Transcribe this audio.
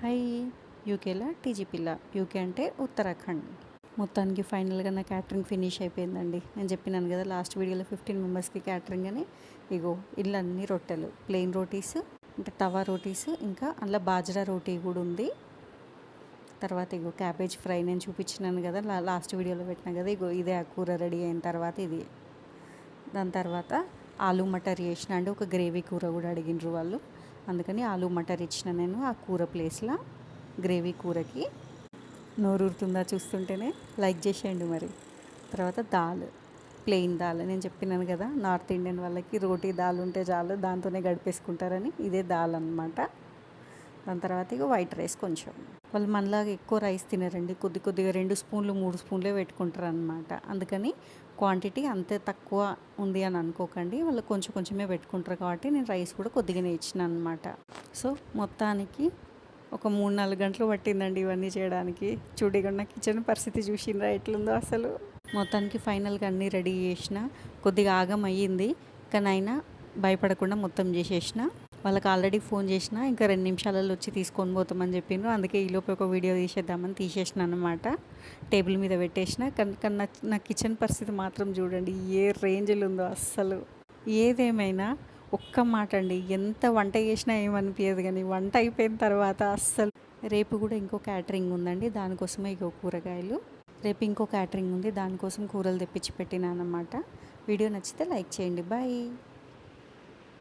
High యూకేలా టీజీపీలా UK అంటే ఉత్తరాఖండ్. మొత్తానికి ఫైనల్గా నా క్యాటరింగ్ ఫినిష్ అయిపోయిందండి. నేను చెప్పినాను కదా లాస్ట్ వీడియోలో 15 మెంబర్స్కి క్యాటరింగ్ అని. ఇగో ఇల్లు అన్ని రొట్టెలు, ప్లెయిన్ రోటీస్, అంటే తవా రోటీస్, ఇంకా అందులో బాజ్రా రోటీ కూడా ఉంది. తర్వాత ఇగో క్యాబేజ్ ఫ్రై నేను చూపించినాను కదా లాస్ట్ వీడియోలో పెట్టినా కదా. ఇగో ఇదే ఆ కూర రెడీ అయిన తర్వాత ఇది. దాని తర్వాత ఆలూ మటర్ చేసిన, అంటే ఒక గ్రేవీ కూర కూడా అడిగినరు వాళ్ళు, అందుకని ఆలూ మటర్ ఇచ్చిన నేను ఆ కూర ప్లేస్లో గ్రేవీ కూరకి. నోరూరుతుందా చూస్తుంటేనే, లైక్ చేసేయండి మరి. తర్వాత దాల్, ప్లెయిన్ దాల్. నేను చెప్పినాను కదా నార్త్ ఇండియన్ వాళ్ళకి రోటీ దాల్ ఉంటే చాలు, దాంతోనే గడిపేసుకుంటారని. ఇదే దాల్ అన్నమాట. దాని తర్వాత ఇక వైట్ రైస్. కొంచెం వాళ్ళు మనలాగా ఎక్కువ రైస్ తినరండి, కొద్దిగా 2 స్పూన్లు 3 స్పూన్లే పెట్టుకుంటారు అనమాట. అందుకని క్వాంటిటీ అంతే తక్కువ ఉంది అని అనుకోకండి, వాళ్ళు కొంచెమే పెట్టుకుంటారు. కాబట్టి నేను రైస్ కూడా కొద్దిగానే ఇచ్చిన అనమాట. సో మొత్తానికి ఒక 3-4 గంటలు పట్టిందండి ఇవన్నీ చేయడానికి. చూడకుండా కిచెన్ పరిస్థితి చూసిండ్రా ఎట్లుందో అసలు. మొత్తానికి ఫైనల్గా అన్నీ రెడీ చేసిన. కొద్దిగా ఆగం అయ్యింది, కానీ అయినా భయపడకుండా మొత్తం చేసేసిన. వాళ్ళకి ఆల్రెడీ ఫోన్ చేసిన, ఇంకా 2 నిమిషాలలో వచ్చి తీసుకొని పోతామని చెప్పిండ్రు. అందుకే ఈలోపు ఒక వీడియో తీసేద్దామని తీసేసిన అనమాట. టేబుల్ మీద పెట్టేసిన. కానీ నా కిచెన్ పరిస్థితి మాత్రం చూడండి ఏ రేంజ్లో ఉందో అస్సలు. ఏదేమైనా ఒక్క మాట అండి, ఎంత వంట చేసినా ఏమనిపించదు, కానీ వంట అయిపోయిన తర్వాత అస్సలు. రేపు కూడా ఇంకో క్యాటరింగ్ ఉందండి, దానికోసమే ఇగో కూరగాయలు. రేపు ఇంకో క్యాటరింగ్ ఉంది, దానికోసం కూరలు తెప్పించి పెట్టినానమాట. వీడియో నచ్చితే లైక్ చేయండి. బాయ్.